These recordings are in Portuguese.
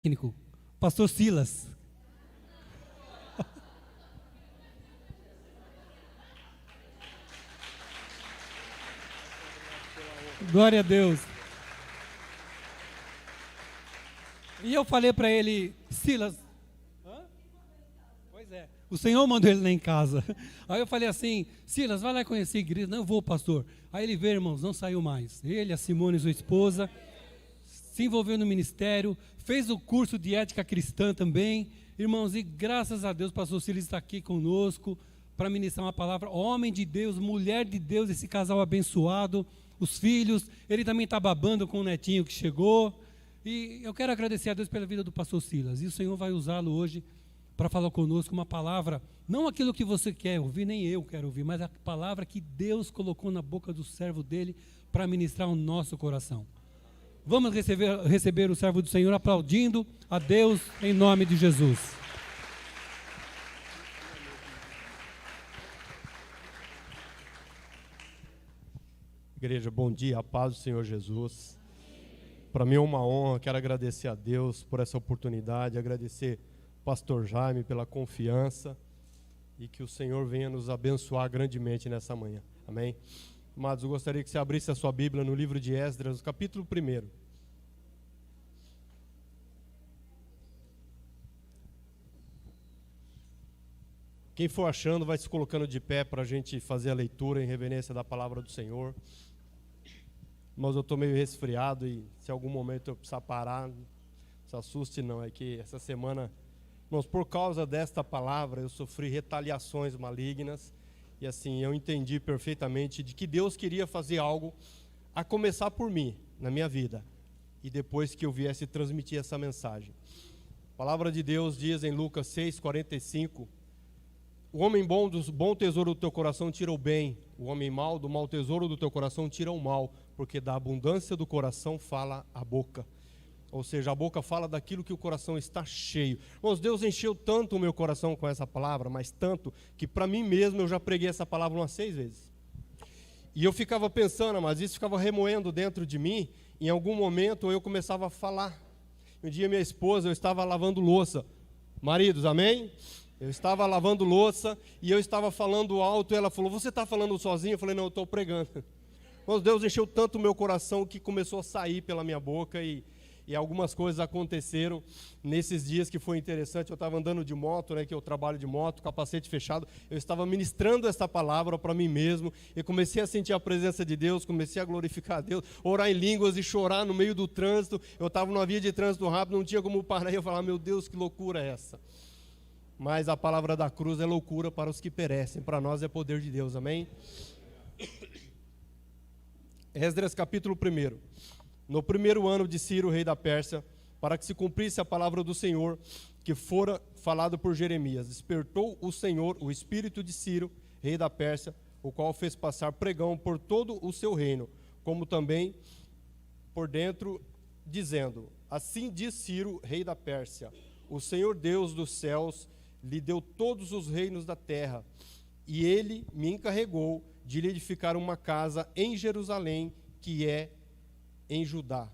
técnico, pastor Silas. Glória a Deus. E eu falei para ele, Silas, pois é, o Senhor mandou ele lá em casa. Aí eu falei assim, Silas, vai lá conhecer a igreja. Não, eu vou, pastor. Aí ele veio, irmãos, não saiu mais. Ele, a Simone, sua esposa, se envolveu no ministério, fez o curso de ética cristã também. Irmãos, e graças a Deus, o pastor Silas está aqui conosco para ministrar uma palavra. Homem de Deus, mulher de Deus, esse casal abençoado, os filhos. Ele também está babando com o netinho que chegou. E eu quero agradecer a Deus pela vida do pastor Silas. E o Senhor vai usá-lo hoje para falar conosco uma palavra, não aquilo que você quer ouvir, nem eu quero ouvir, mas a palavra que Deus colocou na boca do servo dele para ministrar o nosso coração. Vamos receber o servo do Senhor aplaudindo a Deus em nome de Jesus. Igreja, bom dia, a paz do Senhor Jesus. Para mim é uma honra, quero agradecer a Deus por essa oportunidade, agradecer ao pastor Jaime pela confiança e que o Senhor venha nos abençoar grandemente nessa manhã. Amém? Amados, eu gostaria que você abrisse a sua Bíblia no livro de Esdras, capítulo 1. Quem for achando, vai se colocando de pé para a gente fazer a leitura em reverência da palavra do Senhor. Mas eu estou meio resfriado e se algum momento eu precisar parar, não se assuste não, é que essa semana, irmãos, por causa desta palavra eu sofri retaliações malignas e assim, eu entendi perfeitamente de que Deus queria fazer algo, a começar por mim, na minha vida, e depois que eu viesse transmitir essa mensagem. A palavra de Deus diz em Lucas 6:45, o homem bom do bom tesouro do teu coração tira o bem, o homem mau do mau tesouro do teu coração tira o mal, porque da abundância do coração fala a boca. Ou seja, a boca fala daquilo que o coração está cheio. Irmãos, Deus encheu tanto o meu coração com essa palavra, mas tanto, que para mim mesmo eu já preguei essa palavra umas 6 vezes. E eu ficava pensando, mas isso ficava remoendo dentro de mim, em algum momento eu começava a falar. Um dia minha esposa, eu estava lavando louça. Maridos, amém? Eu estava lavando louça e eu estava falando alto e ela falou, você está falando sozinho? Eu falei, não, eu estou pregando. Mas Deus encheu tanto o meu coração que começou a sair pela minha boca e algumas coisas aconteceram nesses dias que foi interessante. Eu estava andando de moto, né, que eu trabalho de moto, capacete fechado. Eu estava ministrando essa palavra para mim mesmo e comecei a sentir a presença de Deus, comecei a glorificar a Deus, orar em línguas e chorar no meio do trânsito. Eu estava numa via de trânsito rápido, não tinha como parar e eu falava, meu Deus, que loucura é essa? Mas a palavra da cruz é loucura para os que perecem, para nós é poder de Deus, amém? Esdras capítulo 1. No 1º ano de Ciro, rei da Pérsia, para que se cumprisse a palavra do Senhor, que fora falado por Jeremias, despertou o Senhor o espírito de Ciro, rei da Pérsia, o qual fez passar pregão por todo o seu reino, como também por dentro, dizendo, assim diz Ciro, rei da Pérsia, o Senhor Deus dos céus lhe deu todos os reinos da terra, e ele me encarregou de lhe edificar uma casa em Jerusalém, que é em Judá.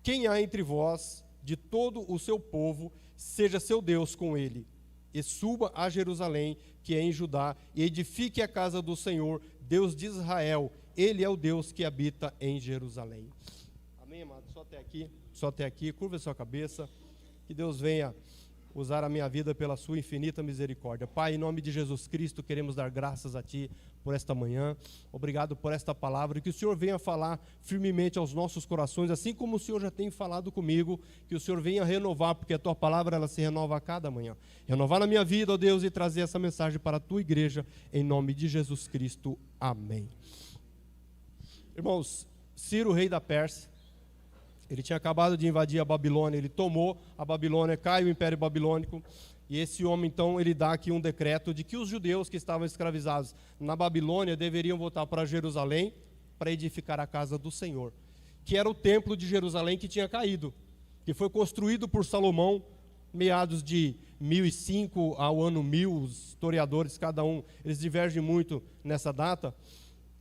Quem há entre vós, de todo o seu povo, seja seu Deus com ele, e suba a Jerusalém, que é em Judá, e edifique a casa do Senhor, Deus de Israel, ele é o Deus que habita em Jerusalém. Amém, amado? Só até aqui, curva a sua cabeça, que Deus venha usar a minha vida pela sua infinita misericórdia. Pai, em nome de Jesus Cristo, queremos dar graças a Ti por esta manhã. Obrigado por esta palavra, que o Senhor venha falar firmemente aos nossos corações, assim como o Senhor já tem falado comigo, que o Senhor venha renovar, porque a Tua palavra ela se renova a cada manhã. Renovar na minha vida, ó Deus, e trazer essa mensagem para a Tua igreja, em nome de Jesus Cristo. Amém. Irmãos, Ciro, rei da Pérsia, ele tinha acabado de invadir a Babilônia, ele tomou a Babilônia, cai o Império Babilônico, e esse homem, então, ele dá aqui um decreto de que os judeus que estavam escravizados na Babilônia deveriam voltar para Jerusalém para edificar a casa do Senhor, que era o templo de Jerusalém que tinha caído, que foi construído por Salomão, meados de 1005 ao ano 1000, os historiadores, cada um, eles divergem muito nessa data,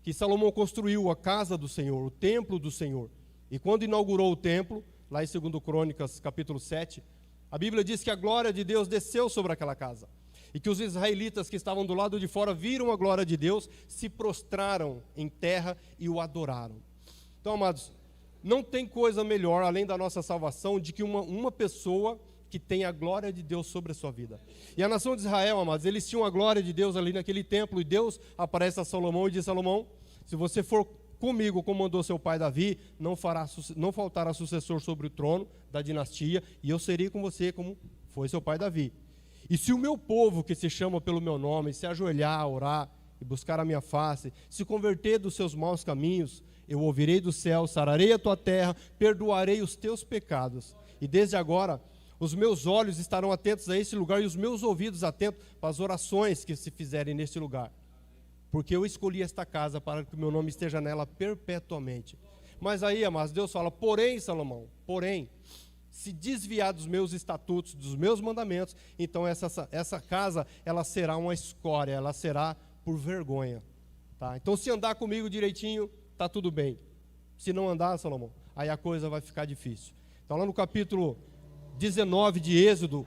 que Salomão construiu a casa do Senhor, o templo do Senhor. E quando inaugurou o templo, lá em 2 Crônicas, capítulo 7, a Bíblia diz que a glória de Deus desceu sobre aquela casa. E que os israelitas que estavam do lado de fora viram a glória de Deus, se prostraram em terra e o adoraram. Então, amados, não tem coisa melhor, além da nossa salvação, de que uma pessoa que tem a glória de Deus sobre a sua vida. E a nação de Israel, amados, eles tinham a glória de Deus ali naquele templo, e Deus aparece a Salomão e diz: Salomão, se você for comigo, como mandou seu pai Davi, não faltará sucessor sobre o trono da dinastia, e eu serei com você como foi seu pai Davi. E se o meu povo, que se chama pelo meu nome, se ajoelhar, orar e buscar a minha face, se converter dos seus maus caminhos, eu ouvirei do céu, sararei a tua terra, perdoarei os teus pecados. E desde agora, os meus olhos estarão atentos a esse lugar e os meus ouvidos atentos para as orações que se fizerem neste lugar. Porque eu escolhi esta casa para que o meu nome esteja nela perpetuamente. Mas aí, amados, Deus fala: porém, Salomão, se desviar dos meus estatutos, dos meus mandamentos, então essa casa, ela será uma escória, ela será por vergonha. Tá? Então, se andar comigo direitinho, está tudo bem. Se não andar, Salomão, aí a coisa vai ficar difícil. Então, lá no capítulo 19 de Êxodo,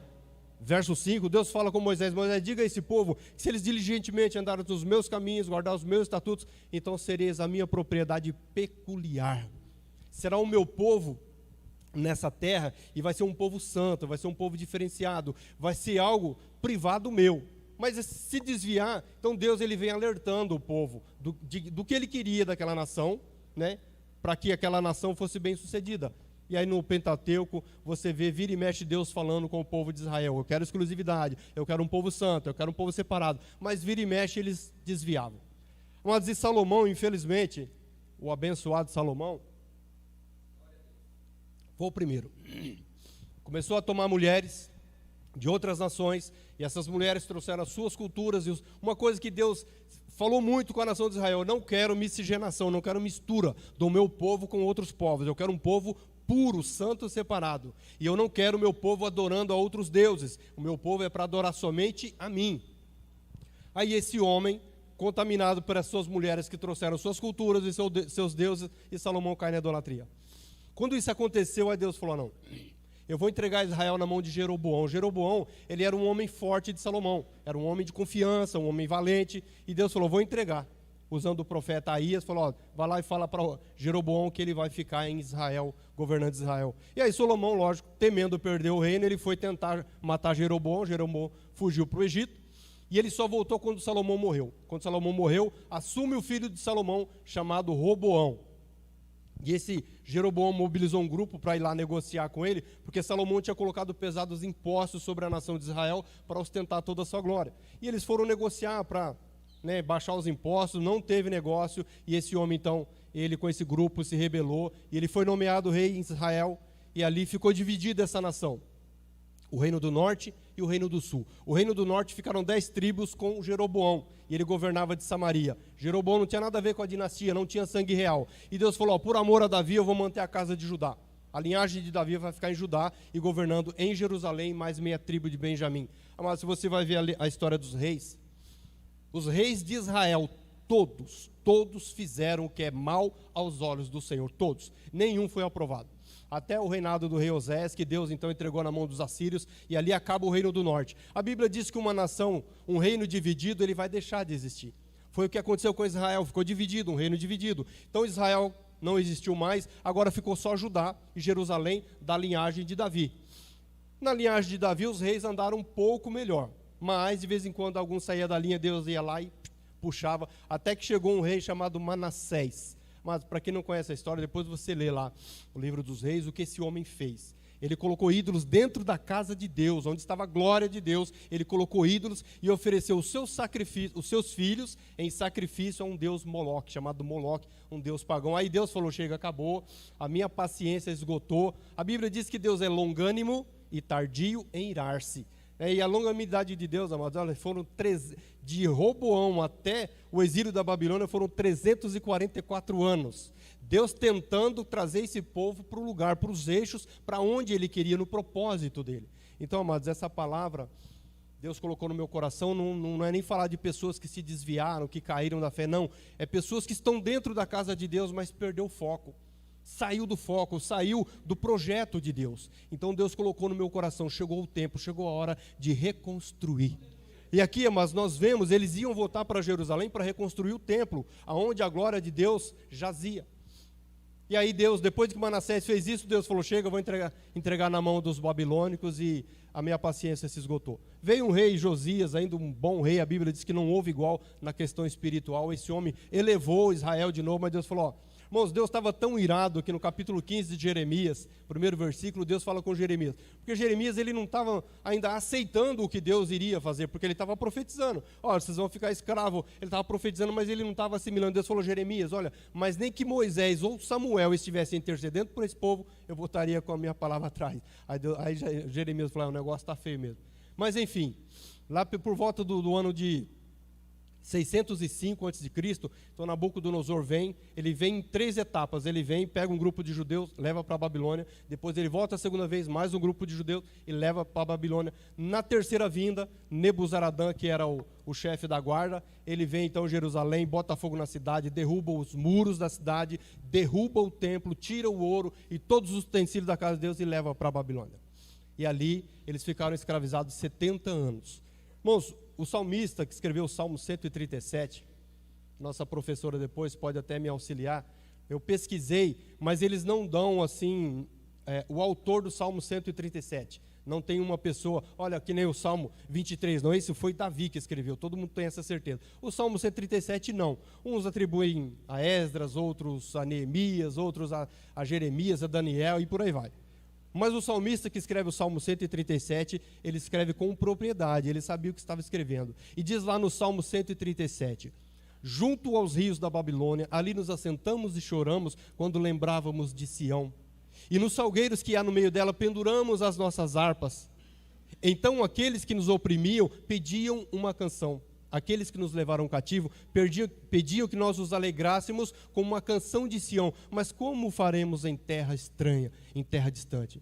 verso 5, Deus fala com Moisés: Moisés, diga a esse povo que se eles diligentemente andarem nos meus caminhos, guardar os meus estatutos, então sereis a minha propriedade peculiar. Será o meu povo nessa terra, e vai ser um povo santo, vai ser um povo diferenciado, vai ser algo privado meu. Mas se desviar, então Deus ele vem alertando o povo do que ele queria daquela nação, né, para que aquela nação fosse bem sucedida. E aí no Pentateuco, você vê, vira e mexe Deus falando com o povo de Israel: eu quero exclusividade, eu quero um povo santo, eu quero um povo separado. Mas vira e mexe eles desviavam. Mas e Salomão, infelizmente, o abençoado Salomão, foi o primeiro. Começou a tomar mulheres de outras nações, e essas mulheres trouxeram as suas culturas. E uma coisa que Deus falou muito com a nação de Israel: eu não quero miscigenação, não quero mistura do meu povo com outros povos, eu quero um povo puro, santo, separado. E eu não quero o meu povo adorando a outros deuses, o meu povo é para adorar somente a mim. Aí esse homem, contaminado por essas suas mulheres que trouxeram suas culturas e seus deuses, e Salomão cai na idolatria. Quando isso aconteceu, aí Deus falou: não, eu vou entregar Israel na mão de Jeroboão. Jeroboão, ele era um homem forte de Salomão, era um homem de confiança, um homem valente, e Deus falou: vou entregar. Usando o profeta Aías, falou: vai lá e fala para Jeroboão que ele vai ficar em Israel, governando Israel. E aí Salomão, lógico, temendo perder o reino, ele foi tentar matar Jeroboão. Jeroboão fugiu para o Egito, e ele só voltou quando Salomão morreu. Quando Salomão morreu, assume o filho de Salomão, chamado Roboão. E esse Jeroboão mobilizou um grupo para ir lá negociar com ele, porque Salomão tinha colocado pesados impostos sobre a nação de Israel para ostentar toda a sua glória. E eles foram negociar para baixar os impostos, não teve negócio, e esse homem então, ele com esse grupo se rebelou, e ele foi nomeado rei em Israel, e ali ficou dividida essa nação, o reino do norte e o reino do sul. O reino do norte ficaram 10 tribos com Jeroboão, e ele governava de Samaria. Jeroboão não tinha nada a ver com a dinastia, não tinha sangue real, e Deus falou: por amor a Davi eu vou manter a casa de Judá, a linhagem de Davi vai ficar em Judá, e governando em Jerusalém mais meia tribo de Benjamim. Mas se você vai ver a história dos reis, os reis de Israel, todos fizeram o que é mal aos olhos do Senhor, todos, nenhum foi aprovado. Até o reinado do rei Osés, que Deus então entregou na mão dos assírios, e ali acaba o reino do norte. A Bíblia diz que uma nação, um reino dividido, ele vai deixar de existir. Foi o que aconteceu com Israel, ficou dividido, um reino dividido. Então Israel não existiu mais, agora ficou só Judá e Jerusalém da linhagem de Davi. Na linhagem de Davi, os reis andaram um pouco melhor, mas de vez em quando algum saía da linha, Deus ia lá e puxava, até que chegou um rei chamado Manassés. Mas para quem não conhece a história, depois você lê lá o livro dos reis, o que esse homem fez. Ele colocou ídolos dentro da casa de Deus, onde estava a glória de Deus. Ele colocou ídolos e ofereceu os seus filhos em sacrifício a um deus Moloque, chamado Moloque, um deus pagão. Aí Deus falou: chega, acabou, a minha paciência esgotou. A Bíblia diz que Deus é longânimo e tardio em irar-se. E a longanimidade de Deus, amados, foram de Roboão até o exílio da Babilônia, foram 344 anos. Deus tentando trazer esse povo para o lugar, para os eixos, para onde Ele queria, no propósito dEle. Então, amados, essa palavra Deus colocou no meu coração, não é nem falar de pessoas que se desviaram, que caíram da fé, não. É pessoas que estão dentro da casa de Deus, mas perdeu o foco. saiu do foco, saiu do projeto de Deus. Então Deus colocou no meu coração, chegou o tempo, chegou a hora de reconstruir. E aqui, mas nós vemos, eles iam voltar para Jerusalém para reconstruir o templo, aonde a glória de Deus jazia. E aí Deus, depois que Manassés fez isso, Deus falou, chega, eu vou entregar na mão dos babilônicos, e a minha paciência se esgotou. Veio um rei, Josias, ainda um bom rei, a Bíblia diz que não houve igual na questão espiritual, esse homem elevou Israel de novo, mas Deus falou, irmãos, Deus estava tão irado que no capítulo 15 de Jeremias, primeiro versículo, Deus fala com Jeremias. Porque Jeremias, ele não estava ainda aceitando o que Deus iria fazer, porque ele estava profetizando. Olha, vocês vão ficar escravos. Ele estava profetizando, mas ele não estava assimilando. Deus falou, Jeremias, olha, mas nem que Moisés ou Samuel estivessem intercedendo por esse povo, eu voltaria com a minha palavra atrás. Aí Jeremias falou, o negócio está feio mesmo. Mas enfim, lá por volta do ano de 605 a.C., então Nabucodonosor vem, ele vem em 3 etapas, ele vem, pega um grupo de judeus, leva para a Babilônia, depois ele volta a segunda vez, mais um grupo de judeus, e leva para a Babilônia. Na terceira vinda, Nebuzaradã, que era o chefe da guarda, ele vem então a Jerusalém, bota fogo na cidade, derruba os muros da cidade, derruba o templo, tira o ouro e todos os utensílios da casa de Deus e leva para a Babilônia. E ali eles ficaram escravizados 70 anos. Irmãos, o salmista que escreveu o Salmo 137, nossa professora depois pode até me auxiliar, eu pesquisei, mas eles não dão assim, o autor do Salmo 137, não tem uma pessoa, olha, que nem o Salmo 23, não, esse foi Davi que escreveu, todo mundo tem essa certeza. O Salmo 137 não, uns atribuem a Esdras, outros a Neemias, outros a Jeremias, a Daniel e por aí vai. Mas o salmista que escreve o Salmo 137, ele escreve com propriedade, ele sabia o que estava escrevendo. E diz lá no Salmo 137, junto aos rios da Babilônia, ali nos assentamos e choramos quando lembrávamos de Sião. E nos salgueiros que há no meio dela penduramos as nossas harpas. Então aqueles que nos oprimiam pediam uma canção. Aqueles que nos levaram cativo pediam que nós os alegrássemos com uma canção de Sião. Mas como faremos em terra estranha, em terra distante?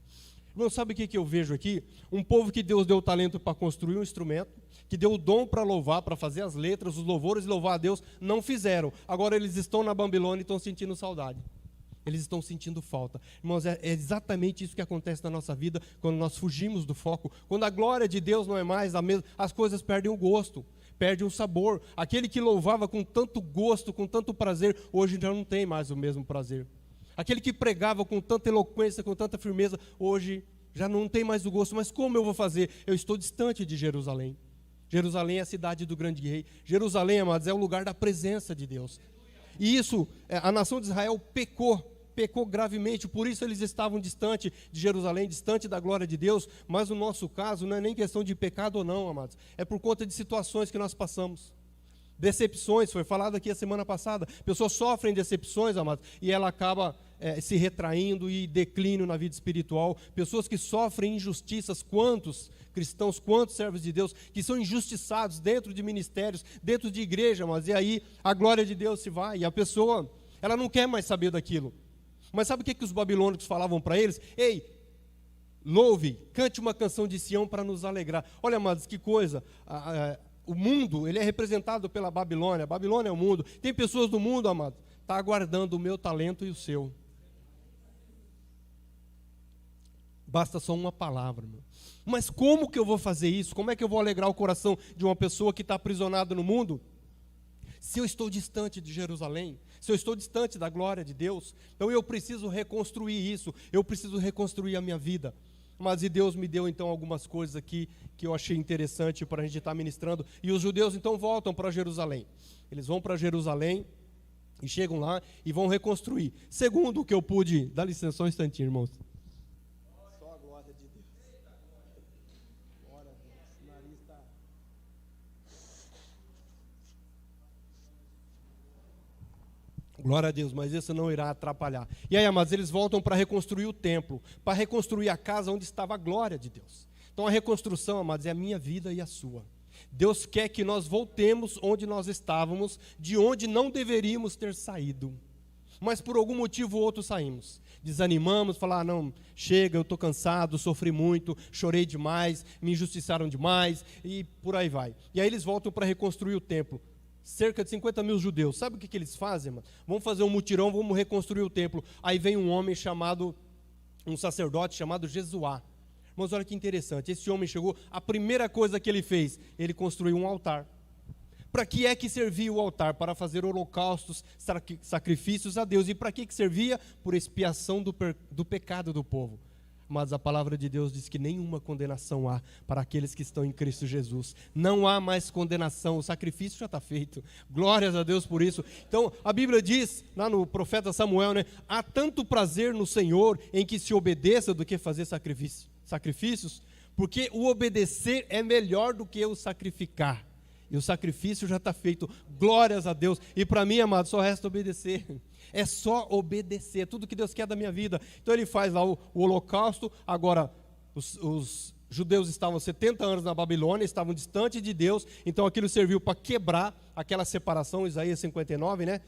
Irmão, sabe o que eu vejo aqui? Um povo que Deus deu talento para construir um instrumento, que deu o dom para louvar, para fazer as letras, os louvores e louvar a Deus, não fizeram. Agora eles estão na Babilônia e estão sentindo saudade. Eles estão sentindo falta. Irmãos, é exatamente isso que acontece na nossa vida quando nós fugimos do foco. Quando a glória de Deus não é mais a mesma, as coisas perdem o gosto, perdem o sabor. Aquele que louvava com tanto gosto, com tanto prazer, hoje já não tem mais o mesmo prazer. Aquele que pregava com tanta eloquência, com tanta firmeza, hoje já não tem mais o gosto. Mas como eu vou fazer? Eu estou distante de Jerusalém. Jerusalém é a cidade do grande rei. Jerusalém, amados, é o lugar da presença de Deus. E isso, a nação de Israel pecou gravemente, por isso eles estavam distante de Jerusalém, distante da glória de Deus, mas no nosso caso não é nem questão de pecado ou não, amados, é por conta de situações que nós passamos, decepções, foi falado aqui a semana passada, pessoas sofrem decepções, amados, e ela acaba se retraindo e declínio na vida espiritual, pessoas que sofrem injustiças, quantos cristãos, quantos servos de Deus, que são injustiçados dentro de ministérios, dentro de igreja, mas e aí a glória de Deus se vai, e a pessoa, ela não quer mais saber daquilo. Mas sabe o que os babilônicos falavam para eles? Ei, louve, cante uma canção de Sião para nos alegrar. Olha, amados, que coisa. O mundo, ele é representado pela Babilônia. A Babilônia é o mundo. Tem pessoas do mundo, amados, está aguardando o meu talento e o seu. Basta só uma palavra, meu. Mas como que eu vou fazer isso? Como é que eu vou alegrar o coração de uma pessoa que está aprisionada no mundo? Se eu estou distante de Jerusalém, se eu estou distante da glória de Deus, então eu preciso reconstruir isso, eu preciso reconstruir a minha vida. Mas e Deus me deu então algumas coisas aqui que eu achei interessante para a gente estar ministrando. E os judeus então voltam para Jerusalém. Eles vão para Jerusalém e chegam lá e vão reconstruir. Segundo o que eu pude, dá licença só um instantinho, irmãos. Só a glória de Deus. Glória a Deus. O nariz está... Glória a Deus, mas isso não irá atrapalhar. E aí, amados, eles voltam para reconstruir o templo, para reconstruir a casa onde estava a glória de Deus. Então a reconstrução, amados, é a minha vida e a sua. Deus quer que nós voltemos onde nós estávamos, de onde não deveríamos ter saído. Mas por algum motivo ou outro saímos. Desanimamos, falar, não, chega, eu estou cansado, sofri muito, chorei demais, me injustiçaram demais, e por aí vai. E aí eles voltam para reconstruir o templo. cerca de 50 mil judeus. Sabe o que eles fazem, mano? Vamos fazer um mutirão, vamos reconstruir o templo. Aí vem um sacerdote chamado Jesuá. Mas olha que interessante, esse homem chegou, a primeira coisa que ele fez, ele construiu um altar. Para que é que servia o altar? Para fazer holocaustos, sacrifícios a Deus. E para que servia? Por expiação do pecado do povo. Mas a palavra de Deus diz que nenhuma condenação há para aqueles que estão em Cristo Jesus. Não há mais condenação, o sacrifício já está feito. Glórias a Deus por isso. Então, a Bíblia diz, lá no profeta Samuel, né? Há tanto prazer no Senhor em que se obedeça do que fazer sacrifícios, porque o obedecer é melhor do que o sacrificar. E o sacrifício já está feito. Glórias a Deus. E para mim, amado, só resta obedecer. É só obedecer, tudo que Deus quer da minha vida. Então ele faz lá o holocausto. Agora, os judeus estavam 70 anos na Babilônia, estavam distantes de Deus, então aquilo serviu para quebrar aquela separação, Isaías 59, né?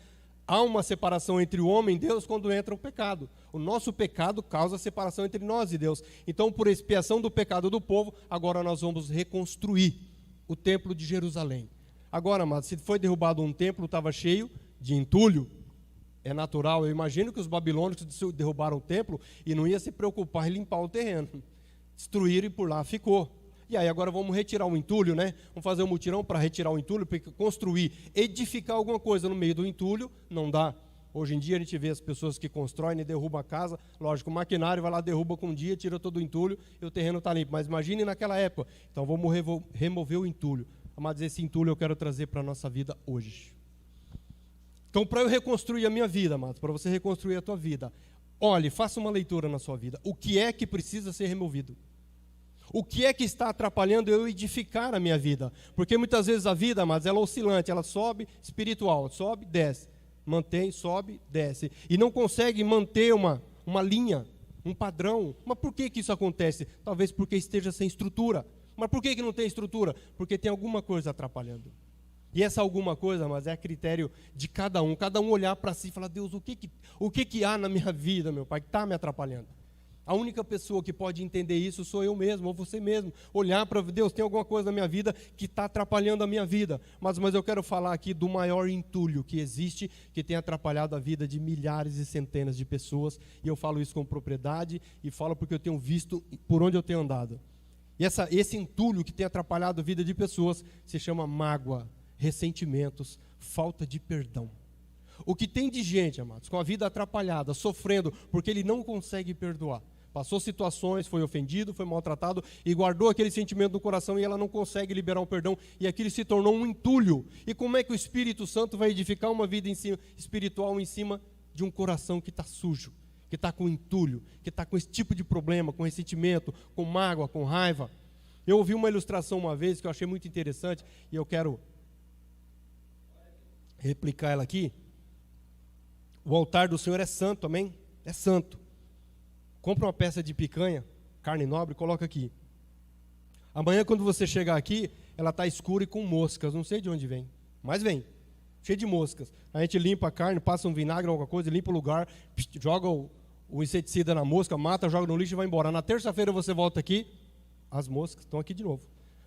Há uma separação entre o homem e Deus quando entra o pecado. O nosso pecado causa separação entre nós e Deus. Então, por expiação do pecado do povo, agora nós vamos reconstruir o templo de Jerusalém. Agora, amados, se foi derrubado um templo, estava cheio de entulho. É natural, eu imagino que os babilônicos derrubaram o templo e não ia se preocupar em limpar o terreno. Destruíram e por lá ficou. E aí agora vamos retirar o entulho, né? Vamos fazer um mutirão para retirar o entulho, porque construir, edificar alguma coisa no meio do entulho, não dá. Hoje em dia a gente vê as pessoas que constroem e derrubam a casa, lógico, o maquinário vai lá, derruba com um dia, tira todo o entulho e o terreno está limpo. Mas imagine naquela época. Então vamos remover o entulho. Mas esse entulho eu quero trazer para a nossa vida hoje. Então, para eu reconstruir a minha vida, amados, para você reconstruir a tua vida, olhe, faça uma leitura na sua vida. O que é que precisa ser removido? O que é que está atrapalhando eu edificar a minha vida? Porque muitas vezes a vida, amados, ela é oscilante, ela sobe espiritual, sobe, desce, mantém, sobe, desce. E não consegue manter uma linha, um padrão. Mas por que isso acontece? Talvez porque esteja sem estrutura. Mas por que não tem estrutura? Porque tem alguma coisa atrapalhando. E essa alguma coisa, mas é a critério de cada um olhar para si e falar, Deus, o que há na minha vida, meu Pai, que está me atrapalhando? A única pessoa que pode entender isso sou eu mesmo, ou você mesmo. Olhar para Deus, tem alguma coisa na minha vida que está atrapalhando a minha vida. Mas eu quero falar aqui do maior entulho que existe, que tem atrapalhado a vida de milhares e centenas de pessoas. E eu falo isso com propriedade e falo porque eu tenho visto por onde eu tenho andado. E esse entulho que tem atrapalhado a vida de pessoas se chama mágoa, ressentimentos, falta de perdão. O que tem de gente, amados, com a vida atrapalhada, sofrendo, porque ele não consegue perdoar. Passou situações, foi ofendido, foi maltratado e guardou aquele sentimento no coração e ela não consegue liberar o perdão e aquilo se tornou um entulho. E como é que o Espírito Santo vai edificar uma vida espiritual em cima de um coração que está sujo, que está com entulho, que está com esse tipo de problema, com ressentimento, com mágoa, com raiva? Eu ouvi uma ilustração uma vez que eu achei muito interessante e eu quero replicar ela aqui. O altar do Senhor é santo, amém? É santo. Compra uma peça de picanha, carne nobre, coloca aqui. Amanhã quando você chegar aqui, ela está escura e com moscas, não sei de onde vem, mas vem, cheio de moscas. A gente limpa a carne, passa um vinagre ou alguma coisa, limpa o lugar, joga o inseticida na mosca, mata, joga no lixo e vai embora. Na terça-feira você volta aqui, as moscas estão aqui de novo.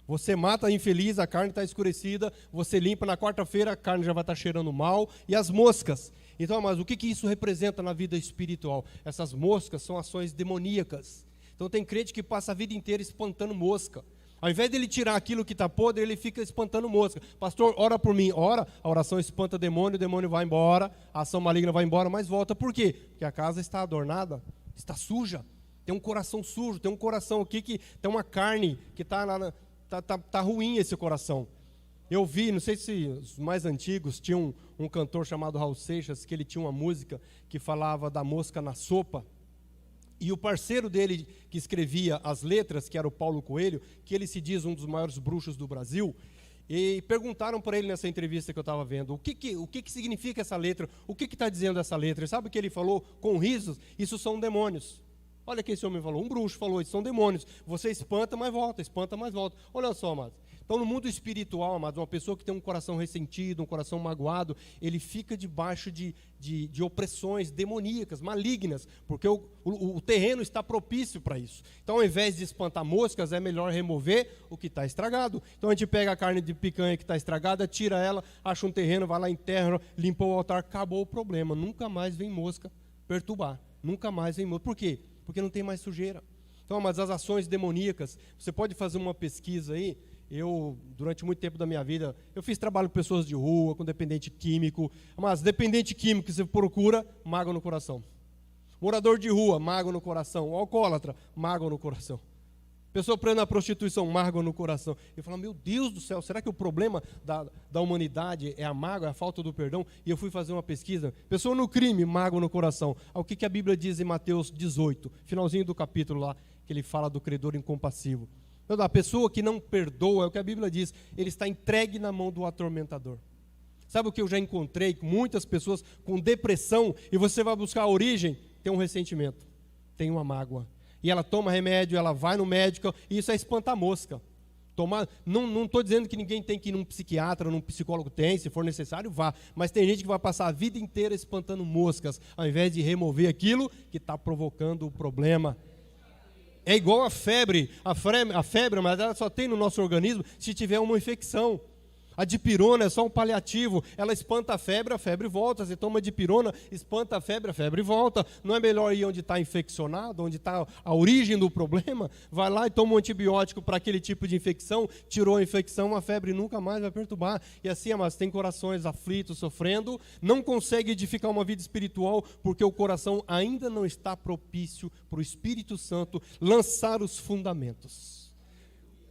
Você mata a infeliz, a carne está escurecida, você limpa, na quarta-feira a carne já vai estar cheirando mal, e as moscas. Então, mas o que isso representa na vida espiritual? Essas moscas são ações demoníacas. Então tem crente que passa a vida inteira espantando mosca. Ao invés dele tirar aquilo que está podre, ele fica espantando mosca. Pastor, ora por mim. Ora, a oração espanta o demônio vai embora, a ação maligna vai embora, mas volta. Por quê? Porque a casa está adornada, está suja, tem um coração sujo, tem um coração aqui que tem uma carne que está tá ruim esse coração. Eu vi, não sei se os mais antigos, tinha um cantor chamado Raul Seixas, que ele tinha uma música que falava da mosca na sopa. E o parceiro dele que escrevia as letras, que era o Paulo Coelho, que ele se diz um dos maiores bruxos do Brasil, e perguntaram para ele nessa entrevista que eu estava vendo, o que significa essa letra, o que está dizendo essa letra? E sabe o que ele falou com risos? Isso são demônios. Olha o que esse homem falou, um bruxo falou, isso são demônios. Você espanta, mas volta, espanta, mas volta. Olha só, amados. Então, no mundo espiritual, amados, uma pessoa que tem um coração ressentido, um coração magoado, ele fica debaixo de opressões demoníacas, malignas, porque o terreno está propício para isso. Então, ao invés de espantar moscas, é melhor remover o que está estragado. Então, a gente pega a carne de picanha que está estragada, tira ela, acha um terreno, vai lá, enterra, limpa o altar, acabou o problema. Nunca mais vem mosca perturbar. Nunca mais vem mosca. Por quê? Porque não tem mais sujeira. Então, mas as ações demoníacas, você pode fazer uma pesquisa aí. Eu, durante muito tempo da minha vida, eu fiz trabalho com pessoas de rua, com dependente químico. Mas dependente químico que você procura, mágoa no coração. Morador de rua, mágoa no coração. Alcoólatra, mágoa no coração. Pessoa presa na prostituição, mágoa no coração. Eu falo, meu Deus do céu, será que o problema da humanidade é a mágoa, é a falta do perdão? E eu fui fazer uma pesquisa. Pessoa no crime, mágoa no coração. O que a Bíblia diz em Mateus 18, finalzinho do capítulo lá, que ele fala do credor incompassivo. A pessoa que não perdoa, é o que a Bíblia diz, ele está entregue na mão do atormentador. Sabe o que eu já encontrei com muitas pessoas com depressão, e você vai buscar a origem, tem um ressentimento, tem uma mágoa. E ela toma remédio, ela vai no médico, e isso é espantar-mosca. Não estou dizendo que ninguém tem que ir num psiquiatra, num psicólogo, tem, se for necessário, vá. Mas tem gente que vai passar a vida inteira espantando moscas, ao invés de remover aquilo que está provocando o problema. É igual a febre, mas ela só tem no nosso organismo se tiver uma infecção. A dipirona é só um paliativo, ela espanta a febre volta. Você toma dipirona, espanta a febre volta. Não é melhor ir onde está infeccionado, onde está a origem do problema? Vai lá e toma um antibiótico para aquele tipo de infecção, tirou a infecção, a febre nunca mais vai perturbar. E assim, mas tem corações aflitos, sofrendo, não consegue edificar uma vida espiritual, porque o coração ainda não está propício para o Espírito Santo lançar os fundamentos.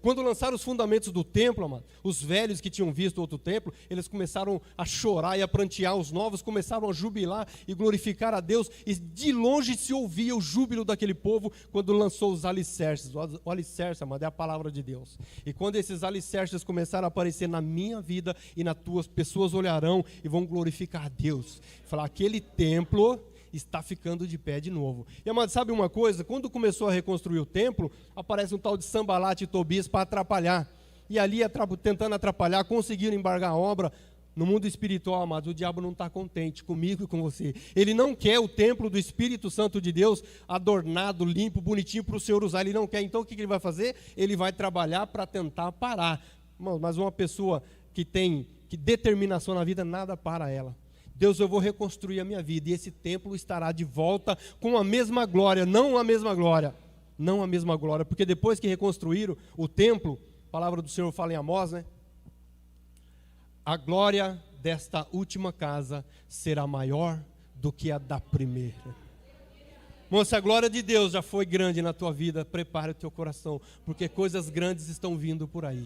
Quando lançaram os fundamentos do templo, amado, os velhos que tinham visto outro templo, eles começaram a chorar e a prantear, os novos começaram a jubilar e glorificar a Deus, e de longe se ouvia o júbilo daquele povo quando lançou os alicerces. O alicerce, amado, é a palavra de Deus. E quando esses alicerces começaram a aparecer na minha vida e nas tuas, pessoas olharão e vão glorificar a Deus. Falar, aquele templo está ficando de pé de novo. E, amado, sabe uma coisa? Quando começou a reconstruir o templo, aparece um tal de Sambalat e Tobias para atrapalhar. E ali, tentando atrapalhar, conseguiram embargar a obra. No mundo espiritual, amados, o diabo não está contente comigo e com você. Ele não quer o templo do Espírito Santo de Deus adornado, limpo, bonitinho para o Senhor usar. Ele não quer. Então, o que ele vai fazer? Ele vai trabalhar para tentar parar. Mas uma pessoa que tem determinação na vida, nada para ela. Deus, eu vou reconstruir a minha vida, e esse templo estará de volta com a mesma glória, não a mesma glória, porque depois que reconstruíram o templo, a palavra do Senhor fala em Amós, né? A glória desta última casa será maior do que a da primeira. Moça, a glória de Deus já foi grande na tua vida, prepara o teu coração, porque coisas grandes estão vindo por aí.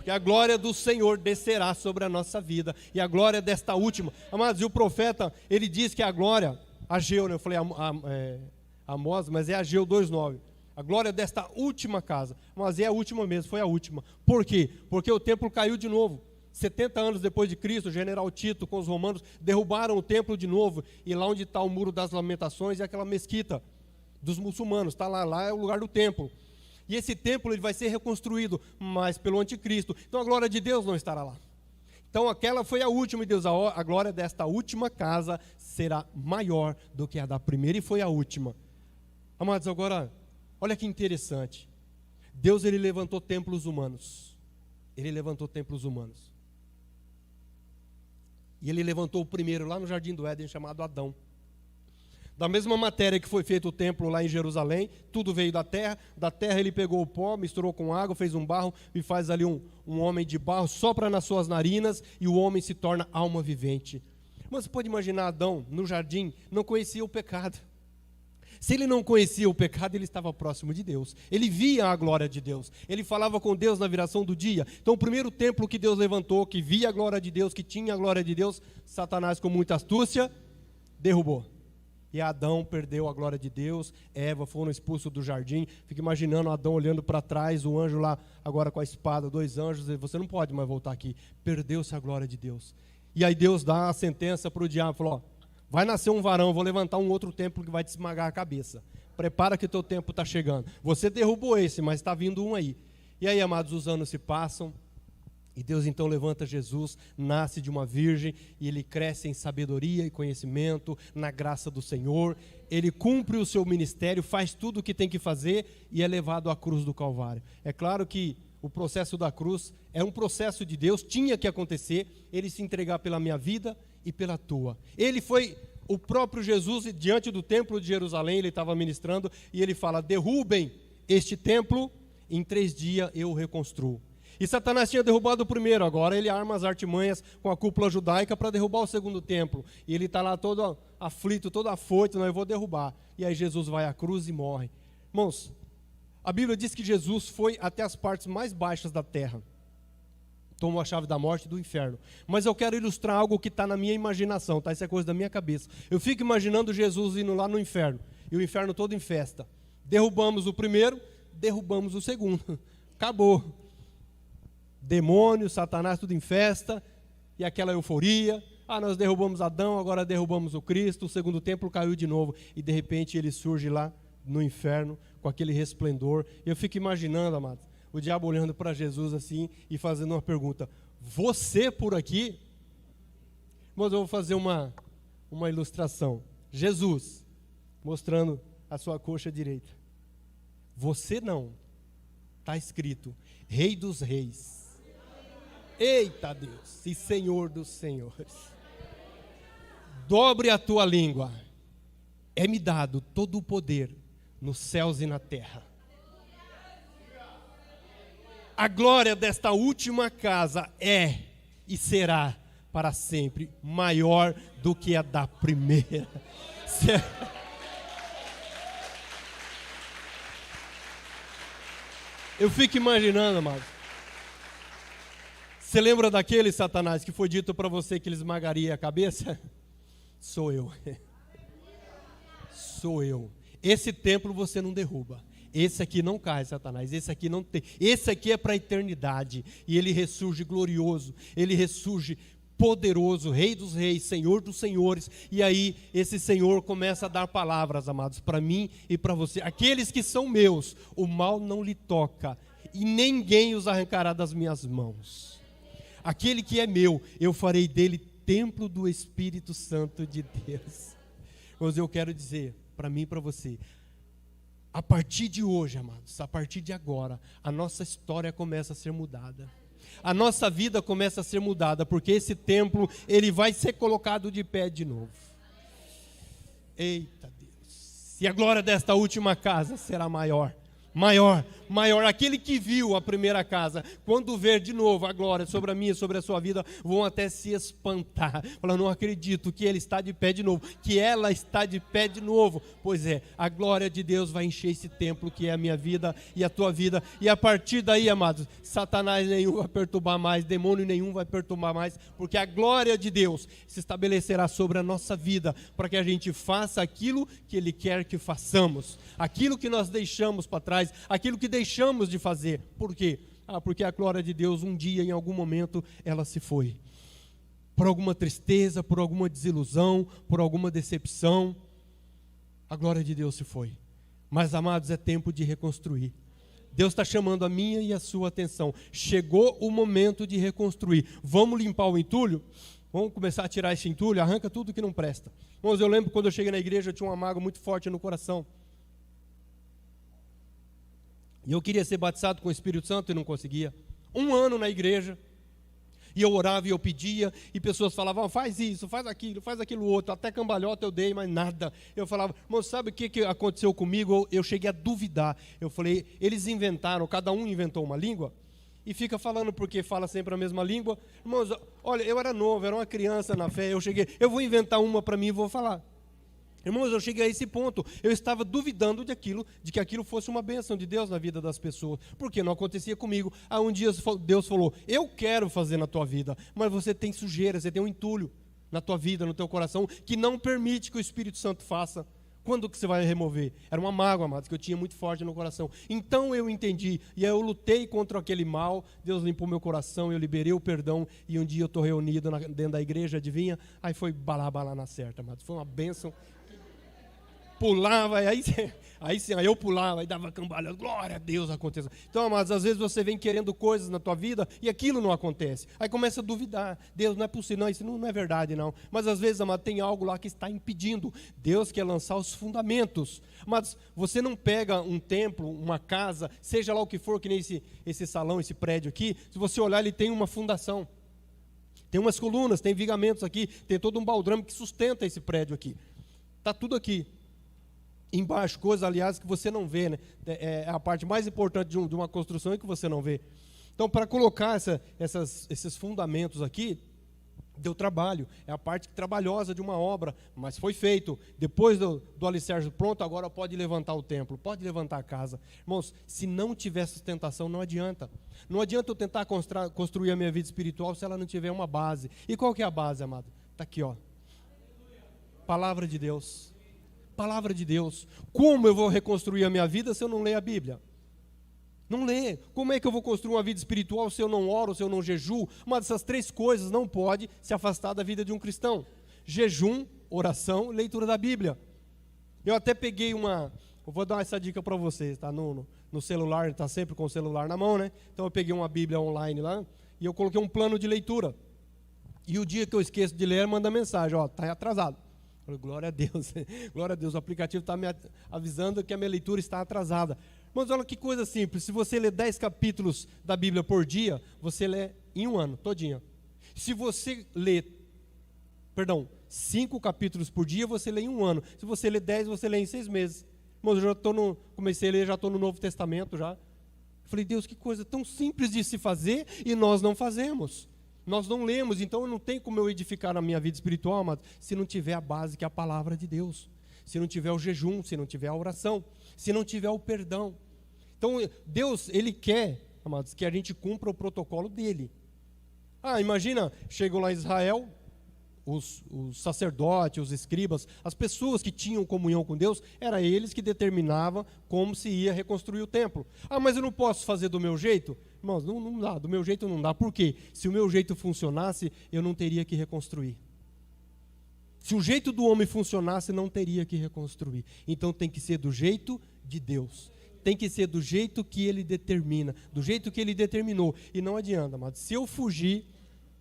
Que a glória do Senhor descerá sobre a nossa vida, e a glória desta última. Amados, e o profeta, ele diz que a glória, Ageu, né? Eu falei Amós, mas é Ageu 2:9. A glória desta última casa, mas é a última mesmo, foi a última. Por quê? Porque o templo caiu de novo. 70 anos depois de Cristo, o general Tito com os romanos derrubaram o templo de novo, e lá onde está o Muro das Lamentações é aquela mesquita dos muçulmanos, está lá é o lugar do templo. E esse templo ele vai ser reconstruído, mas pelo anticristo. Então a glória de Deus não estará lá. Então aquela foi a última, e Deus, a glória desta última casa será maior do que a da primeira, e foi a última. Amados, agora, olha que interessante. Deus, ele levantou templos humanos. Ele levantou templos humanos. E ele levantou o primeiro lá no Jardim do Éden, chamado Adão. Da mesma matéria que foi feito o templo lá em Jerusalém, tudo veio da terra ele pegou o pó, misturou com água, fez um barro e faz ali um homem de barro, sopra nas suas narinas e o homem se torna alma vivente. Mas você pode imaginar Adão no jardim, não conhecia o pecado. Se ele não conhecia o pecado, ele estava próximo de Deus. Ele via a glória de Deus. Ele falava com Deus na viração do dia. Então o primeiro templo que Deus levantou, que via a glória de Deus, que tinha a glória de Deus, Satanás com muita astúcia derrubou. E Adão perdeu a glória de Deus, Eva foram expulsos do jardim. Fica imaginando Adão olhando para trás, o anjo lá agora com a espada, 2 anjos, e você não pode mais voltar aqui. Perdeu-se a glória de Deus. E aí Deus dá a sentença para o diabo, falou, vai nascer um varão, vou levantar um outro templo que vai te esmagar a cabeça. Prepara que o teu tempo está chegando. Você derrubou esse, mas está vindo um aí. E aí, amados, os anos se passam, E Deus então levanta Jesus, nasce de uma virgem, e ele cresce em sabedoria e conhecimento, na graça do Senhor. Ele cumpre o seu ministério, faz tudo o que tem que fazer e é levado à cruz do Calvário. É claro que o processo da cruz é um processo de Deus, tinha que acontecer, ele se entregar pela minha vida e pela tua. Ele foi o próprio Jesus, diante do templo de Jerusalém, ele estava ministrando, e ele fala: derrubem este templo, em 3 dias eu o reconstruo. E Satanás tinha derrubado o primeiro, agora ele arma as artimanhas com a cúpula judaica para derrubar o segundo templo. E ele está lá todo aflito, todo afoito: não, eu vou derrubar. E aí Jesus vai à cruz e morre. Irmãos, a Bíblia diz que Jesus foi até as partes mais baixas da terra, tomou a chave da morte e do inferno. Mas eu quero ilustrar algo que está na minha imaginação, tá? Isso é coisa da minha cabeça. Eu fico imaginando Jesus indo lá no inferno, e o inferno todo em festa. Derrubamos o primeiro, derrubamos o segundo. Acabou. Demônio, Satanás, tudo em festa, e aquela euforia. Nós derrubamos Adão, agora derrubamos o Cristo, o segundo templo caiu de novo, e de repente ele surge lá no inferno, com aquele resplendor. E eu fico imaginando, amados, o diabo olhando para Jesus assim, e fazendo uma pergunta: você por aqui? Mas eu vou fazer uma ilustração. Jesus, mostrando a sua coxa direita. Você não, está escrito: Rei dos Reis. Eita Deus, e Senhor dos Senhores. Dobre a tua língua. É-me dado todo o poder nos céus e na terra. A glória desta última casa é e será para sempre maior do que a da primeira. Eu fico imaginando, amado. Você lembra daquele Satanás que foi dito para você que ele esmagaria a cabeça? Sou eu. Sou eu. Esse templo você não derruba. Esse aqui não cai, Satanás. Esse aqui não tem. Esse aqui é para a eternidade. E ele ressurge glorioso. Ele ressurge poderoso, Rei dos Reis, Senhor dos Senhores. E aí esse Senhor começa a dar palavras, amados, para mim e para você. Aqueles que são meus, o mal não lhe toca, e ninguém os arrancará das minhas mãos. Aquele que é meu, eu farei dele templo do Espírito Santo de Deus. Mas eu quero dizer para mim e para você, a partir de hoje, amados, a partir de agora, a nossa história começa a ser mudada. A nossa vida começa a ser mudada, porque esse templo, ele vai ser colocado de pé de novo. Eita Deus! E a glória desta última casa será maior. Maior, maior. Aquele que viu a primeira casa, quando ver de novo a glória sobre a minha e sobre a sua vida, vão até se espantar. Falar: não acredito que ele está de pé de novo, que ela está de pé de novo. Pois é, a glória de Deus vai encher esse templo que é a minha vida e a tua vida. E a partir daí, amados, Satanás nenhum vai perturbar mais, demônio nenhum vai perturbar mais, porque a glória de Deus se estabelecerá sobre a nossa vida, para que a gente faça aquilo que ele quer que façamos, aquilo que nós deixamos para trás, aquilo que deixamos de fazer. Por quê? Porque a glória de Deus um dia, em algum momento, ela se foi. Por alguma tristeza, por alguma desilusão, por alguma decepção, a glória de Deus se foi. Mas, amados, é tempo de reconstruir. Deus está chamando a minha e a sua atenção. Chegou o momento de reconstruir. Vamos limpar o entulho? Vamos começar a tirar esse entulho? Arranca tudo que não presta. Irmãos, eu lembro quando eu cheguei na igreja, eu tinha uma mágoa muito forte no coração. E eu queria ser batizado com o Espírito Santo e não conseguia. 1 ano na igreja. E eu orava e eu pedia. E pessoas falavam: faz isso, faz aquilo outro. Até cambalhota eu dei, mas nada. Eu falava: irmão, sabe o que aconteceu comigo? Eu cheguei a duvidar. Eu falei: eles inventaram, cada um inventou uma língua. E fica falando porque fala sempre a mesma língua. Irmãos, olha, eu era novo, era uma criança na fé. Eu vou inventar uma para mim e vou falar. Irmãos, eu cheguei a esse ponto, eu estava duvidando de que aquilo fosse uma bênção de Deus na vida das pessoas, porque não acontecia comigo. Um dia Deus falou: eu quero fazer na tua vida, mas você tem sujeira, você tem um entulho na tua vida, no teu coração, que não permite que o Espírito Santo faça. Quando que você vai remover? Era uma mágoa, amados, que eu tinha muito forte no coração. Então eu entendi, e aí eu lutei contra aquele mal, Deus limpou meu coração, eu liberei o perdão, e um dia eu estou reunido dentro da igreja, adivinha? Aí foi balá na certa, amados, foi uma bênção. pulava, aí sim, aí eu pulava, aí dava cambalhota, glória a Deus, aconteça. Então, amados, às vezes você vem querendo coisas na tua vida e aquilo não acontece. Aí começa a duvidar, Deus, não é possível, não, isso não é verdade, não. Mas às vezes, amado, tem algo lá que está impedindo. Deus quer lançar os fundamentos. Mas você não pega um templo, uma casa, seja lá o que for, que nem esse salão, esse prédio aqui, se você olhar, ele tem uma fundação. Tem umas colunas, tem vigamentos aqui, tem todo um baldrame que sustenta esse prédio aqui. Está tudo aqui. Embaixo, coisas, aliás, que você não vê, né? É a parte mais importante de uma construção que você não vê. Então, para colocar esses fundamentos aqui, deu trabalho. É a parte trabalhosa de uma obra, mas foi feito. Depois do alicerce pronto, agora pode levantar o templo, pode levantar a casa. Irmãos, se não tiver sustentação, não adianta. Não adianta eu tentar construir a minha vida espiritual se ela não tiver uma base. E qual que é a base, amado? Está aqui, ó. Palavra de Deus. Palavra de Deus. Como eu vou reconstruir a minha vida se eu não ler a Bíblia? Não lê. Como é que eu vou construir uma vida espiritual se eu não oro, se eu não jejuo? Uma dessas três coisas não pode se afastar da vida de um cristão. Jejum, oração, leitura da Bíblia. Eu até peguei eu vou dar essa dica para vocês, tá? No celular, está sempre com o celular na mão, né? Então eu peguei uma Bíblia online lá e eu coloquei um plano de leitura. E o dia que eu esqueço de ler, manda mensagem, ó, está atrasado. Eu falei, glória a Deus, glória a Deus, o aplicativo está me avisando que a minha leitura está atrasada. Mas olha que coisa simples, se você ler 10 capítulos da Bíblia por dia, você lê em um ano, todinha. Se você ler, 5 capítulos por dia, você lê em um ano. Se você ler 10, você lê em 6 meses. Mas eu já comecei a ler, já estou no Novo Testamento já. Falei, Deus, que coisa tão simples de se fazer e nós não fazemos. Nós não lemos, então não tem como eu edificar a minha vida espiritual, amados, se não tiver a base que é a palavra de Deus. Se não tiver o jejum, se não tiver a oração, se não tiver o perdão. Então, Deus, Ele quer, amados, que a gente cumpra o protocolo dEle. Imagina, chegou lá em Israel, os sacerdotes, os escribas, as pessoas que tinham comunhão com Deus, era eles que determinavam como se ia reconstruir o templo. Mas eu não posso fazer do meu jeito? Irmãos, não dá, do meu jeito não dá. Por quê? Se o meu jeito funcionasse, eu não teria que reconstruir. Se o jeito do homem funcionasse, não teria que reconstruir. Então tem que ser do jeito de Deus. Tem que ser do jeito que Ele determina, do jeito que Ele determinou. E não adianta, mas se eu fugir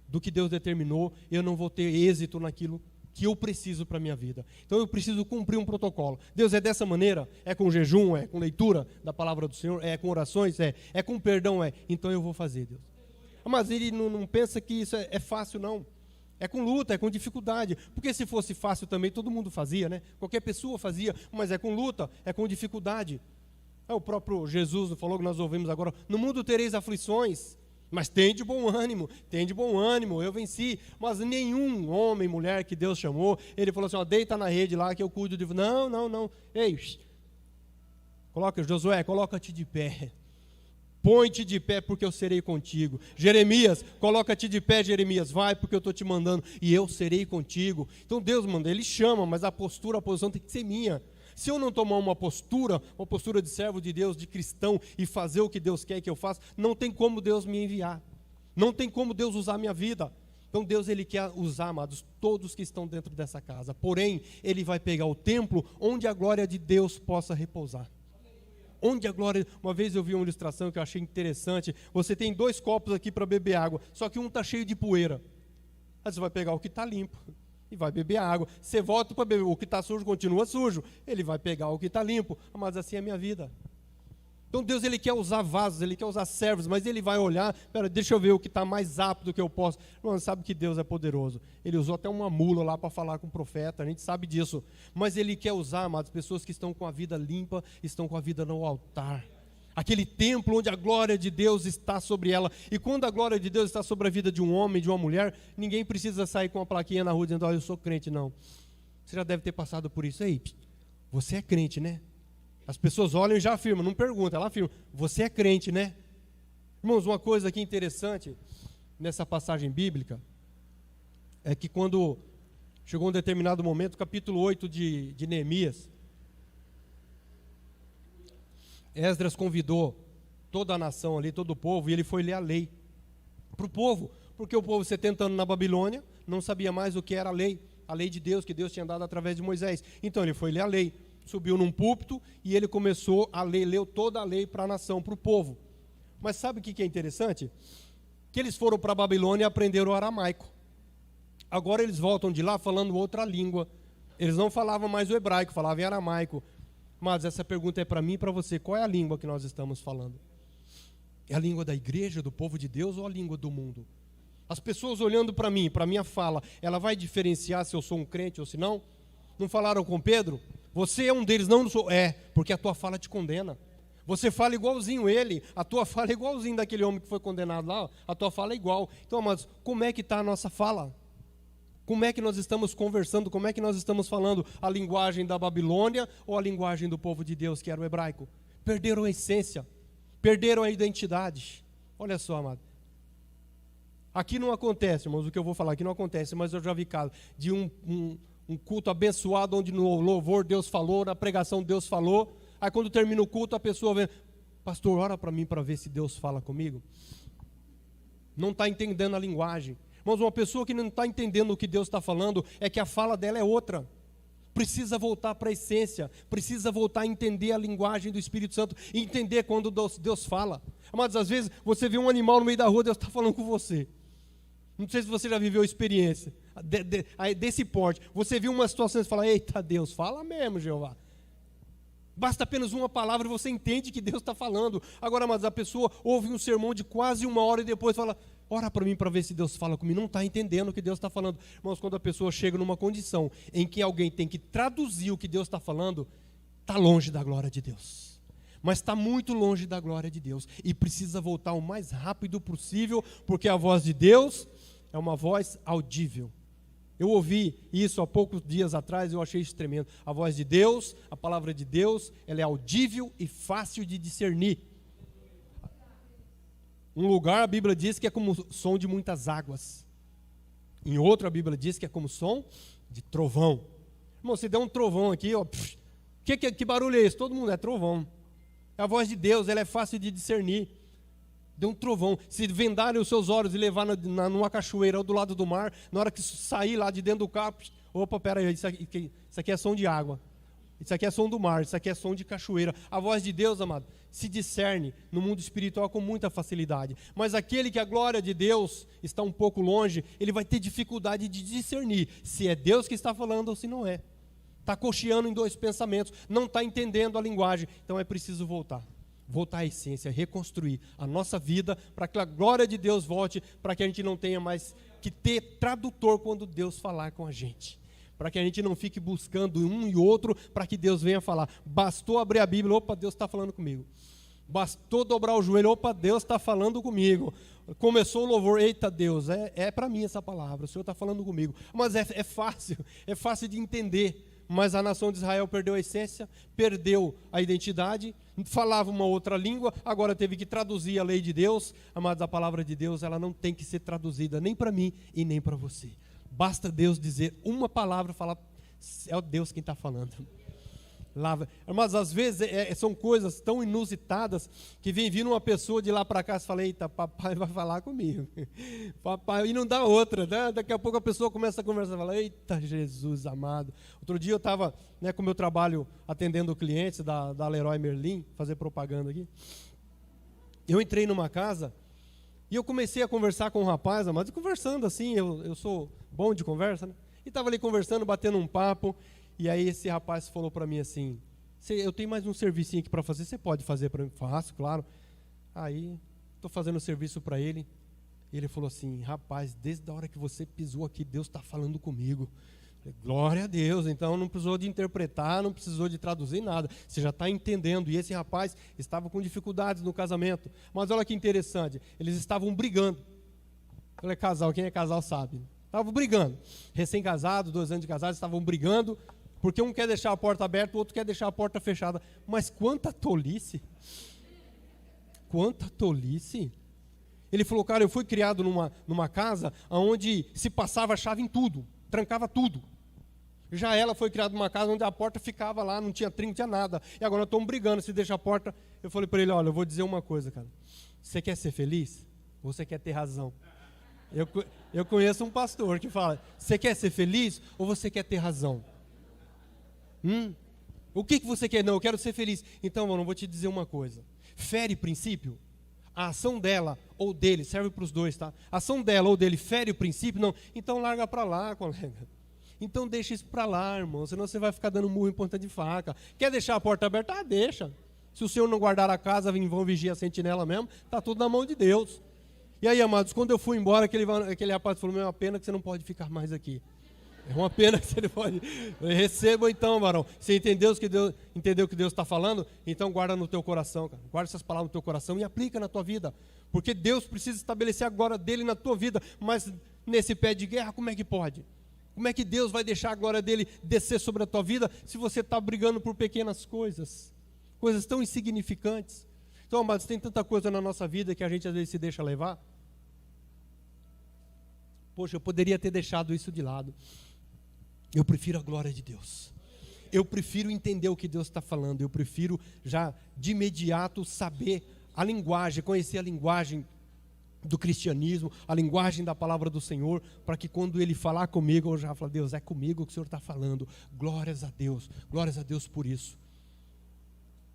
do que Deus determinou, eu não vou ter êxito naquilo que eu preciso para a minha vida. Então eu preciso cumprir um protocolo. Deus, é dessa maneira? É com jejum? É com leitura da palavra do Senhor? É com orações? É com perdão? Então eu vou fazer, Deus. Mas Ele não pensa que isso é fácil, não. É com luta, é com dificuldade. Porque se fosse fácil também, todo mundo fazia, né? Qualquer pessoa fazia, mas é com luta, é com dificuldade. O próprio Jesus falou que nós ouvimos agora, no mundo tereis aflições, mas tem de bom ânimo, eu venci. Mas nenhum homem, mulher que Deus chamou, ele falou assim, deita na rede lá que eu cuido de... Não. Ei, Josué, coloca-te de pé. Põe-te de pé porque eu serei contigo. Jeremias, coloca-te de pé, Jeremias, vai porque eu estou te mandando e eu serei contigo. Então Deus manda, Ele chama, mas a posição tem que ser minha. Se eu não tomar uma postura de servo de Deus, de cristão, e fazer o que Deus quer que eu faça, não tem como Deus me enviar. Não tem como Deus usar a minha vida. Então Deus, Ele quer usar, amados, todos que estão dentro dessa casa. Porém, Ele vai pegar o templo onde a glória de Deus possa repousar. Onde a glória... Uma vez eu vi uma ilustração que eu achei interessante. Você tem 2 copos aqui para beber água, só que um está cheio de poeira. Aí você vai pegar o que está limpo e vai beber a água. Você volta para beber, o que está sujo continua sujo. Ele vai pegar o que está limpo, mas assim é a minha vida. Então Deus, Ele quer usar vasos, Ele quer usar servos, mas Ele vai olhar, deixa eu ver o que está mais apto do que eu posso. Mano, sabe que Deus é poderoso. Ele usou até uma mula lá para falar com o profeta, a gente sabe disso. Mas Ele quer usar, amadas, pessoas que estão com a vida limpa, estão com a vida no altar. Aquele templo onde a glória de Deus está sobre ela. E quando a glória de Deus está sobre a vida de um homem, de uma mulher, ninguém precisa sair com uma plaquinha na rua dizendo, eu sou crente, não. Você já deve ter passado por isso. Aí, você é crente, né? As pessoas olham e já afirmam, não perguntam, ela afirma, você é crente, né? Irmãos, uma coisa aqui interessante nessa passagem bíblica é que quando chegou um determinado momento, capítulo 8 de Neemias, Esdras convidou toda a nação ali, todo o povo, e ele foi ler a lei para o povo, porque o povo 70 anos na Babilônia não sabia mais o que era a lei de Deus, que Deus tinha dado através de Moisés. Então ele foi ler a lei. subiu num púlpito e ele começou a ler, leu toda a lei para a nação, para o povo. Mas sabe o que é interessante? Que eles foram para a Babilônia e aprenderam o aramaico. Agora eles voltam de lá falando outra língua. Eles não falavam mais o hebraico, falavam em aramaico. Mas essa pergunta é para mim e para você. Qual é a língua que nós estamos falando? É a língua da igreja, do povo de Deus, ou a língua do mundo? As pessoas olhando para mim, para a minha fala, ela vai diferenciar se eu sou um crente ou se não? Não falaram com Pedro? Você é um deles, não sou. É, porque a tua fala te condena. Você fala igualzinho ele, a tua fala é igualzinho daquele homem que foi condenado lá, a tua fala é igual. Então, amados, como é que está a nossa fala? Como é que nós estamos conversando, como é que nós estamos falando a linguagem da Babilônia ou a linguagem do povo de Deus, que era o hebraico? Perderam a essência, perderam a identidade. Olha só, amado. Aqui não acontece, irmãos, o que eu vou falar aqui não acontece, mas eu já vi caso de um culto abençoado, onde no louvor Deus falou, na pregação Deus falou, aí quando termina o culto a pessoa vem, pastor, ora para mim para ver se Deus fala comigo. Não está entendendo a linguagem. Irmãos, uma pessoa que não está entendendo o que Deus está falando, é que a fala dela é outra. Precisa voltar para a essência, precisa voltar a entender a linguagem do Espírito Santo, e entender quando Deus fala. Mas às vezes você vê um animal no meio da rua, Deus está falando com você. Não sei se você já viveu a experiência desse porte. Você viu uma situação e fala, eita Deus, fala mesmo, Jeová. Basta apenas uma palavra e você entende que Deus está falando. Agora, mas a pessoa ouve um sermão de quase 1 hora e depois fala, ora para mim para ver se Deus fala comigo. Não está entendendo o que Deus está falando. Irmãos, quando a pessoa chega numa condição em que alguém tem que traduzir o que Deus está falando, está longe da glória de Deus. Mas está muito longe da glória de Deus. E precisa voltar o mais rápido possível, porque a voz de Deus é uma voz audível. Eu ouvi isso há poucos dias atrás e eu achei isso tremendo. A voz de Deus, a palavra de Deus, ela é audível e fácil de discernir. Um lugar a Bíblia diz que é como o som de muitas águas. Em outro a Bíblia diz que é como o som de trovão. Irmão, se der um trovão aqui, ó, que barulho é esse? Todo mundo é trovão. A voz de Deus, ela é fácil de discernir. Deu um trovão. Se vendarem os seus olhos e levar numa cachoeira ou do lado do mar, na hora que sair lá de dentro do carro, opa, peraí, isso aqui é som de água. Isso aqui é som do mar, isso aqui é som de cachoeira. A voz de Deus, amado, se discerne no mundo espiritual com muita facilidade. Mas aquele que a glória de Deus está um pouco longe, ele vai ter dificuldade de discernir se é Deus que está falando ou se não é. Está cocheando em dois pensamentos, não está entendendo a linguagem. Então é preciso voltar à essência, reconstruir a nossa vida, para que a glória de Deus volte, para que a gente não tenha mais que ter tradutor quando Deus falar com a gente. Para que a gente não fique buscando um e outro, para que Deus venha falar. Bastou abrir a Bíblia, opa, Deus está falando comigo. Bastou dobrar o joelho, opa, Deus está falando comigo. Começou o louvor, eita Deus, é para mim essa palavra, o Senhor está falando comigo. Mas é fácil de entender. Mas a nação de Israel perdeu a essência, perdeu a identidade, falava uma outra língua, agora teve que traduzir a lei de Deus. Amados, a palavra de Deus, ela não tem que ser traduzida nem para mim e nem para você. Basta Deus dizer uma palavra, falar, é o Deus quem está falando. Mas às vezes são coisas tão inusitadas que vem vindo uma pessoa de lá para cá e fala, eita, papai vai falar comigo. Papai, e não dá outra, né? Daqui a pouco a pessoa começa a conversar e fala, eita Jesus amado. Outro dia eu estava, com o meu trabalho atendendo clientes da Leroy Merlin, fazer propaganda aqui. Eu entrei numa casa e eu comecei a conversar com um rapaz, mas conversando assim, eu sou bom de conversa, né? E estava ali conversando, batendo um papo. E aí esse rapaz falou para mim assim, eu tenho mais um servicinho aqui para fazer, você pode fazer para mim? Faço, claro. Aí, estou fazendo o serviço para ele. E ele falou assim, rapaz, desde a hora que você pisou aqui, Deus está falando comigo. Falei, glória a Deus, então não precisou de interpretar, não precisou de traduzir nada. Você já está entendendo. E esse rapaz estava com dificuldades no casamento. Mas olha que interessante, eles estavam brigando. Falei, casal, quem é casal sabe. Estavam brigando. Recém-casados, 2 anos de casados, estavam brigando. Porque um quer deixar a porta aberta, o outro quer deixar a porta fechada. Mas quanta tolice! Quanta tolice! Ele falou, cara, eu fui criado numa casa onde se passava a chave em tudo, trancava tudo. Já ela foi criada numa casa onde a porta ficava lá, não tinha trinco, não tinha nada. E agora estão brigando, se deixa a porta. Eu falei para ele, olha, eu vou dizer uma coisa, cara. Você quer ser feliz? Ou você quer ter razão? Eu conheço um pastor que fala, você quer ser feliz ou você quer ter razão? O que você quer? Não, eu quero ser feliz. Então, mano, eu vou te dizer uma coisa. Fere princípio? A ação dela ou dele, serve para os dois, tá? A ação dela ou dele fere o princípio? Não. Então larga para lá, colega. Então deixa isso para lá, irmão. Senão você vai ficar dando murro em ponta de faca. Quer deixar a porta aberta? Ah, deixa. Se o Senhor não guardar a casa, vão vigiar a sentinela mesmo, está tudo na mão de Deus. E aí, amados, quando eu fui embora, aquele rapaz falou, é uma pena que você não pode ficar mais aqui. É uma pena que você não pode. Receba então, varão. Você entendeu o que Deus está falando? Então guarda no teu coração, cara. Guarda essas palavras no teu coração e aplica na tua vida. Porque Deus precisa estabelecer a glória dele na tua vida. Mas nesse pé de guerra, como é que pode? Como é que Deus vai deixar a glória dele descer sobre a tua vida se você está brigando por pequenas coisas? Coisas tão insignificantes. Então, amados, tem tanta coisa na nossa vida que a gente às vezes se deixa levar. Poxa, eu poderia ter deixado isso de lado. Eu prefiro a glória de Deus. Eu prefiro entender o que Deus está falando. Eu prefiro já de imediato saber a linguagem, conhecer a linguagem do cristianismo, a linguagem da palavra do Senhor, para que quando Ele falar comigo, eu já falo, Deus, é comigo que o Senhor está falando. Glórias a Deus por isso.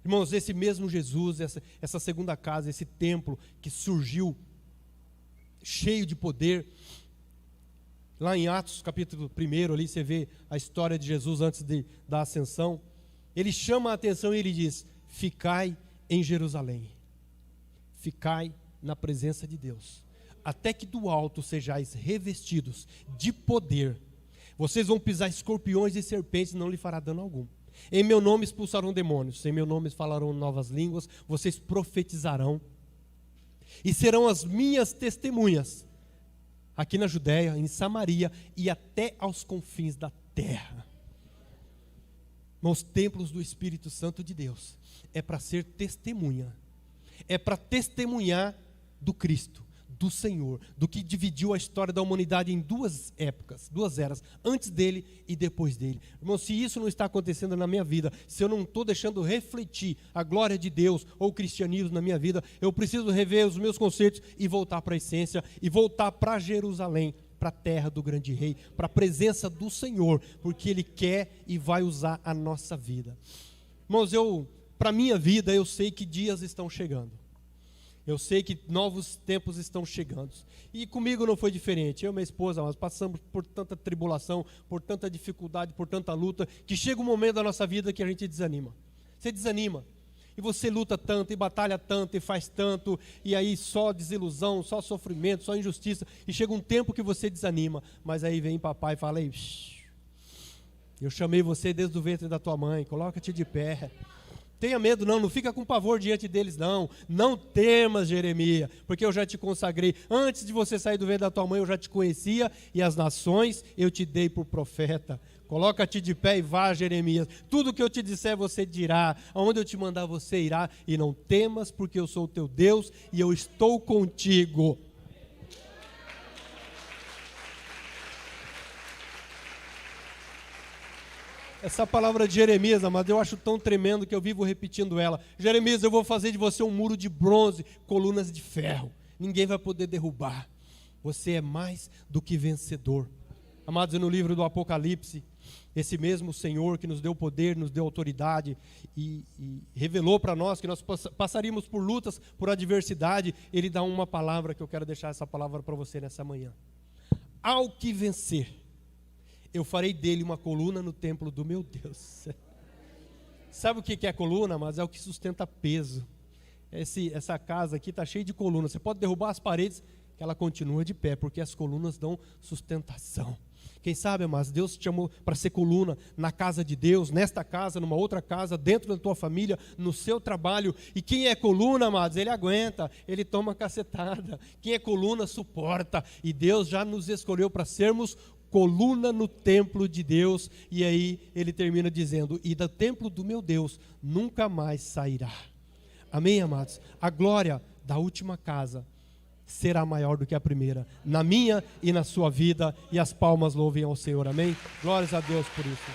Irmãos, esse mesmo Jesus, essa segunda casa, esse templo que surgiu cheio de poder. Lá em Atos, capítulo 1, ali você vê a história de Jesus antes da ascensão. Ele chama a atenção e ele diz, ficai em Jerusalém. Ficai na presença de Deus. Até que do alto sejais revestidos de poder. Vocês vão pisar escorpiões e serpentes, não lhe fará dano algum. Em meu nome expulsarão demônios. Em meu nome falarão novas línguas. Vocês profetizarão. E serão as minhas testemunhas. Aqui na Judéia, em Samaria e até aos confins da terra. Nos templos do Espírito Santo de Deus. É para ser testemunha. É para testemunhar do Cristo, do Senhor, do que dividiu a história da humanidade em duas épocas, duas eras, antes dele e depois dele. Irmão, se isso não está acontecendo na minha vida, se eu não estou deixando refletir a glória de Deus ou o cristianismo na minha vida, eu preciso rever os meus conceitos e voltar para a essência, e voltar para Jerusalém, para a terra do grande rei, para a presença do Senhor, porque Ele quer e vai usar a nossa vida. Irmãos, para a minha vida, eu sei que dias estão chegando. Eu sei que novos tempos estão chegando. E comigo não foi diferente. Eu e minha esposa, nós passamos por tanta tribulação, por tanta dificuldade, por tanta luta, que chega um momento da nossa vida que a gente desanima. Você desanima. E você luta tanto, e batalha tanto, e faz tanto, e aí só desilusão, só sofrimento, só injustiça. E chega um tempo que você desanima. Mas aí vem papai e fala, ei, eu chamei você desde o ventre da tua mãe, coloca-te de pé. Tenha medo não fica com pavor diante deles não temas, Jeremias, porque eu já te consagrei, antes de você sair do ventre da tua mãe eu já te conhecia, e as nações eu te dei por profeta. Coloca-te de pé e vá, Jeremias, tudo que eu te disser você dirá, aonde eu te mandar você irá, e não temas, porque eu sou o teu Deus, e eu estou contigo. Essa palavra de Jeremias, amado, eu acho tão tremendo que eu vivo repetindo ela. Jeremias, eu vou fazer de você um muro de bronze, colunas de ferro. Ninguém vai poder derrubar. Você é mais do que vencedor. Amados, no livro do Apocalipse, esse mesmo Senhor que nos deu poder, nos deu autoridade e revelou para nós que nós passaríamos por lutas, por adversidade, Ele dá uma palavra que eu quero deixar essa palavra para você nessa manhã. Ao que vencer, eu farei dele uma coluna no templo do meu Deus. Sabe o que é coluna? Mas é o que sustenta peso. Essa casa aqui está cheia de colunas. Você pode derrubar as paredes, que ela continua de pé, porque as colunas dão sustentação. Quem sabe, mas Deus te chamou para ser coluna na casa de Deus, nesta casa, numa outra casa, dentro da tua família, no seu trabalho. E quem é coluna, amados, ele aguenta, ele toma cacetada. Quem é coluna, suporta. E Deus já nos escolheu para sermos coluna no templo de Deus. E aí ele termina dizendo, e do templo do meu Deus nunca mais sairá. Amém, amados? A glória da última casa será maior do que a primeira, na minha e na sua vida, e as palmas louvem ao Senhor, amém? Glórias a Deus por isso.